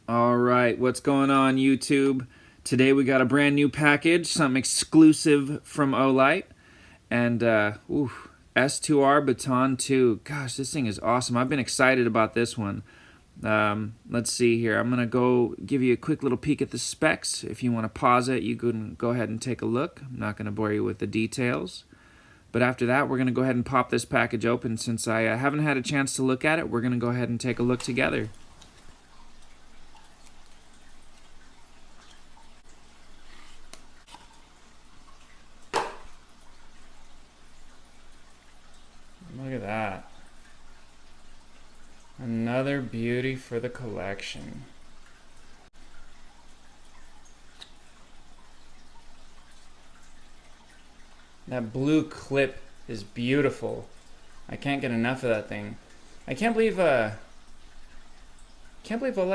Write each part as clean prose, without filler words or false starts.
All right, what's going on, YouTube? Today we got a brand new package, something exclusive from Olight, and S2R Baton II. Gosh, this thing is awesome. I've been excited about this one. Let's see here. I'm gonna go give you a quick little peek at the specs. If you want to pause it, you can go ahead and take a look. I'm not gonna bore you with the details. But after that, we're gonna go ahead and pop this package open. Since I haven't had a chance to look at it, we're gonna go ahead and take a look together. Look at that. Another beauty for the collection. That blue clip is beautiful. I can't get enough of that thing. I can't believe Olight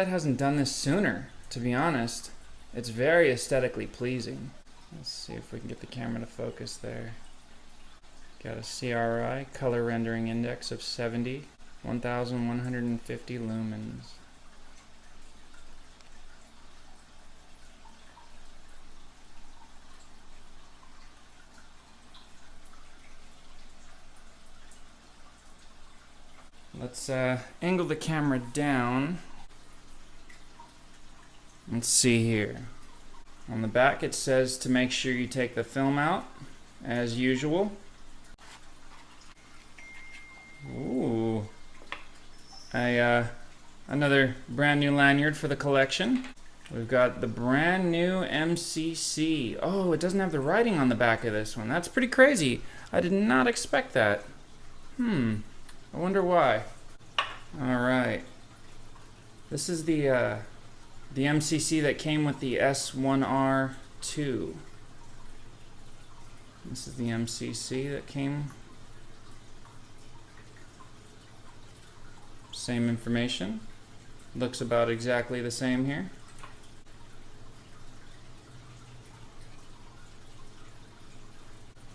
hasn't done this sooner, to be honest. It's very aesthetically pleasing. Let's see if we can get the camera to focus there. Got a CRI, color rendering index of 70, 1150 lumens. Let's angle the camera down. Let's see here. On the back it says to make sure you take the film out, as usual. Ooh. Another brand new lanyard for the collection. We've got the brand new MCC. Oh, it doesn't have the writing on the back of this one. That's pretty crazy. I did not expect that. I wonder why. Alright. This is the MCC that came with the S1R II. This is the MCC that came. Same information. Looks about exactly the same here.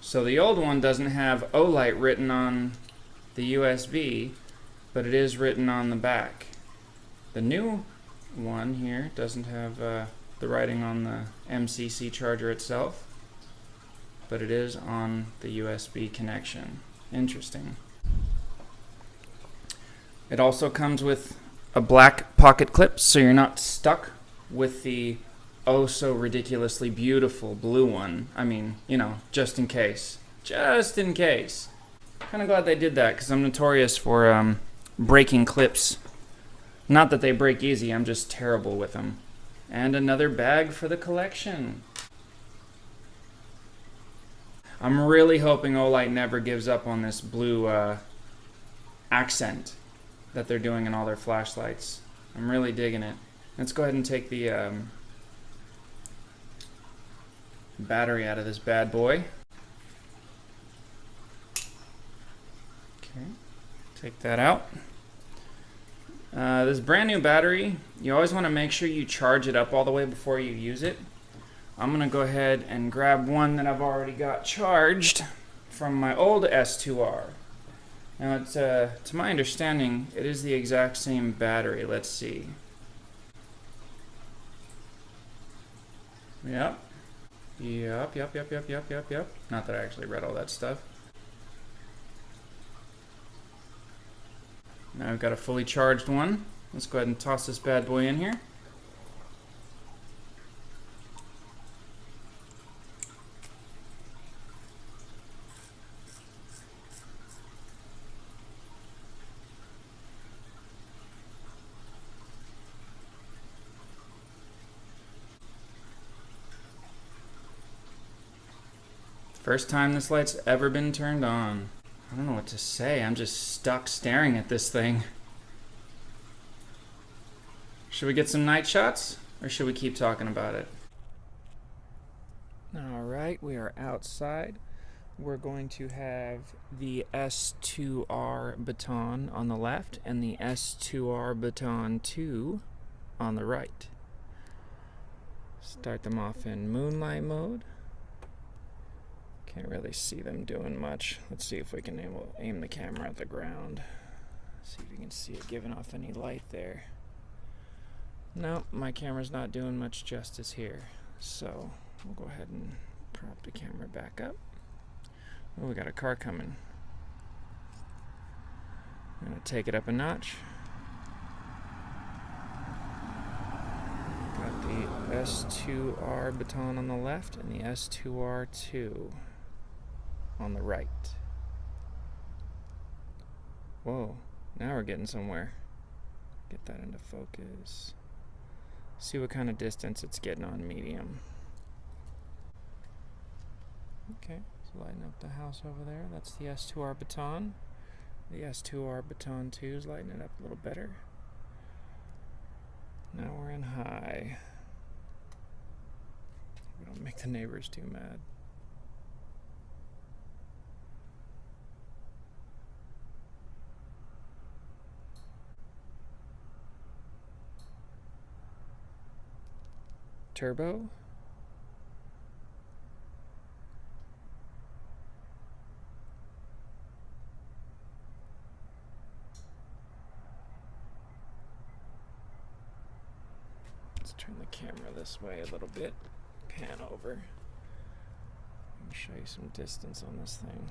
So the old one doesn't have Olight written on the USB, but it is written on the back. The new one here doesn't have the writing on the MCC charger itself, but it is on the USB connection. Interesting. It also comes with a black pocket clip, so you're not stuck with the oh so ridiculously beautiful blue one. I mean, you know, just in case. Just in case. Kind of glad they did that, because I'm notorious for breaking clips. Not that they break easy, I'm just terrible with them. And another bag for the collection. I'm really hoping Olight never gives up on this blue accent that they're doing in all their flashlights. I'm really digging it. Let's go ahead and take the battery out of this bad boy. Okay, take that out. This brand new battery, you always want to make sure you charge it up all the way before you use it. I'm going to go ahead and grab one that I've already got charged from my old S2R. Now, it's, to my understanding, it is the exact same battery. Let's see. Yep. Not that I actually read all that stuff. Now I've got a fully charged one. Let's go ahead and toss this bad boy in here. First time this light's ever been turned on. I don't know what to say. I'm just stuck staring at this thing. Should we get some night shots, or should we keep talking about it? Alright, we are outside. We're going to have the S2R Baton on the left and the S2R Baton II on the right. Start them off in moonlight mode. Can't really see them doing much. Let's see if we can aim the camera at the ground. See if you can see it giving off any light there. No, my camera's not doing much justice here. So we'll go ahead and prop the camera back up. Oh, we got a car coming. I'm gonna take it up a notch. Got the S2R Baton on the left and the S2R2 on the right. Whoa, now we're getting somewhere. Get that into focus. See what kind of distance it's getting on medium. Okay, so lighten up the house over there. That's the S2R Baton. The S2R Baton II is lighting it up a little better. Now we're in high. We don't make the neighbors too mad. Turbo. Let's turn the camera this way a little bit. Pan over. Let me show you some distance on this thing.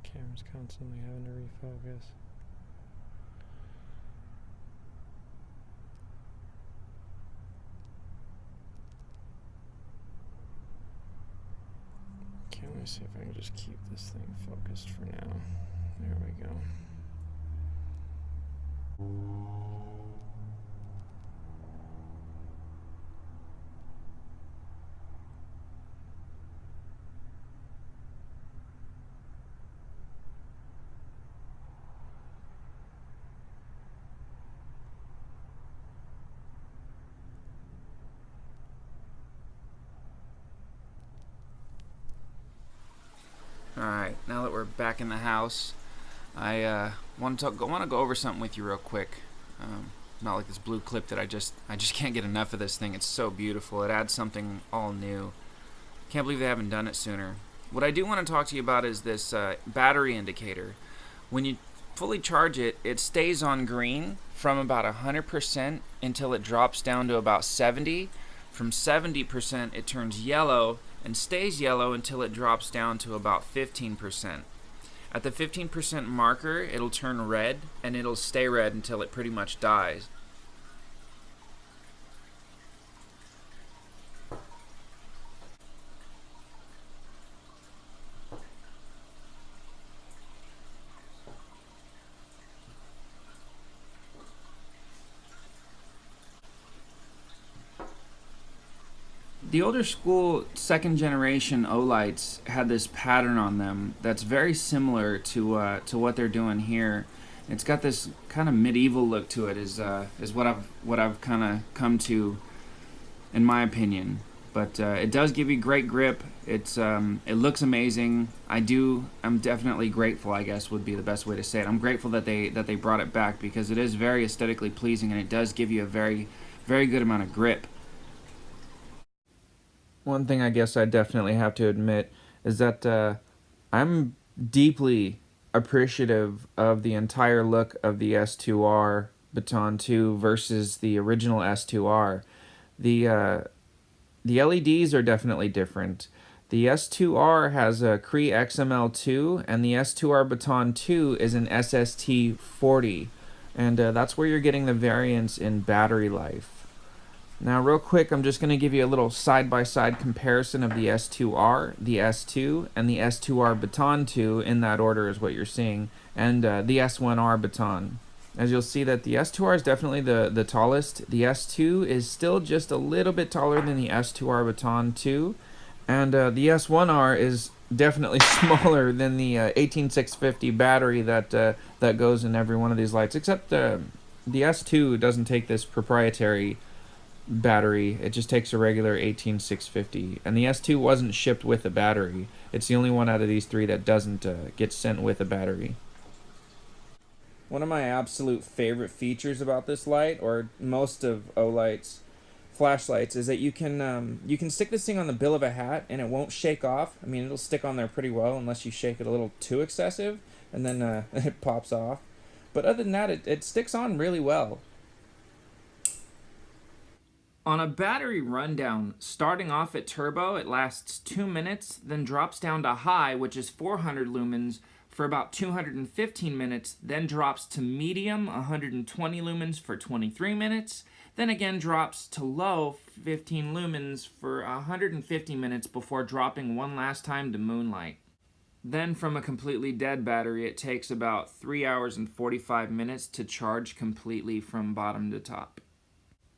Camera's constantly having to refocus. Okay, let me see if I can just keep this thing focused for now. There we go. Alright, now that we're back in the house, I want to go over something with you real quick. Not like this blue clip that I just can't get enough of this thing. It's so beautiful. It adds something all new. Can't believe they haven't done it sooner. What I do want to talk to you about is this battery indicator. When you fully charge it, it stays on green from about 100% until it drops down to about 70. From 70%, it turns yellow and stays yellow until it drops down to about 15%. At the 15% marker, it'll turn red, and it'll stay red until it pretty much dies. The older school second generation Olights had this pattern on them that's very similar to what they're doing here. It's got this kind of medieval look to it, is what I've kind of come to, in my opinion. But it does give you great grip. It looks amazing. I'm definitely grateful, I guess would be the best way to say it. I'm grateful that they brought it back, because it is very aesthetically pleasing, and it does give you a very, very good amount of grip. One thing I guess I definitely have to admit is that I'm deeply appreciative of the entire look of the S2R Baton II versus the original S2R. The LEDs are definitely different. The S2R has a Cree XML2, and the S2R Baton II is an SST40, and that's where you're getting the variance in battery life. Now real quick, I'm just going to give you a little side-by-side comparison of the S2R, the S2, and the S2R Baton II, in that order is what you're seeing, and the S1R Baton. As you'll see that the S2R is definitely the tallest. The S2 is still just a little bit taller than the S2R Baton II, and the S1R is definitely smaller than the 18650 battery that goes in every one of these lights, except the S2 doesn't take this proprietary battery. It just takes a regular 18650, and the S2 wasn't shipped with a battery. It's the only one out of these three that doesn't get sent with a battery. One of my absolute favorite features about this light, or most of Olight's flashlights, is that you can stick this thing on the bill of a hat and it won't shake off. I mean, it'll stick on there pretty well unless you shake it a little too excessive, and then it pops off. But other than that, it sticks on really well. On a battery rundown, starting off at turbo, it lasts 2 minutes, then drops down to high, which is 400 lumens, for about 215 minutes, then drops to medium, 120 lumens for 23 minutes, then again drops to low, 15 lumens for 150 minutes before dropping one last time to moonlight. Then from a completely dead battery, it takes about 3 hours and 45 minutes to charge completely from bottom to top.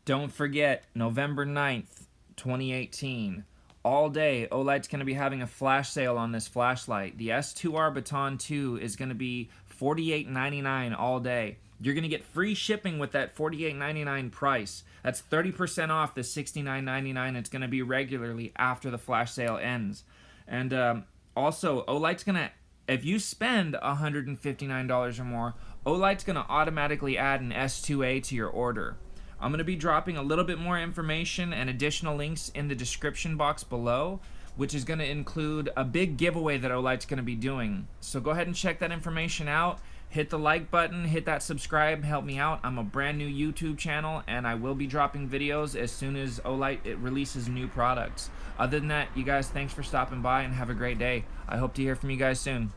Don't forget, November 9th, 2018, all day, Olight's going to be having a flash sale on this flashlight. The S2R Baton II is going to be $48.99 all day. You're going to get free shipping with that $48.99 price. That's 30% off the $69.99 it's going to be regularly after the flash sale ends. And also, Olight's going to, if you spend $159 or more, Olight's going to automatically add an S2A to your order. I'm going to be dropping a little bit more information and additional links in the description box below, which is going to include a big giveaway that Olight's going to be doing. So go ahead and check that information out. Hit the like button, hit that subscribe, help me out. I'm a brand new YouTube channel, and I will be dropping videos as soon as Olight releases new products. Other than that, you guys, thanks for stopping by and have a great day. I hope to hear from you guys soon.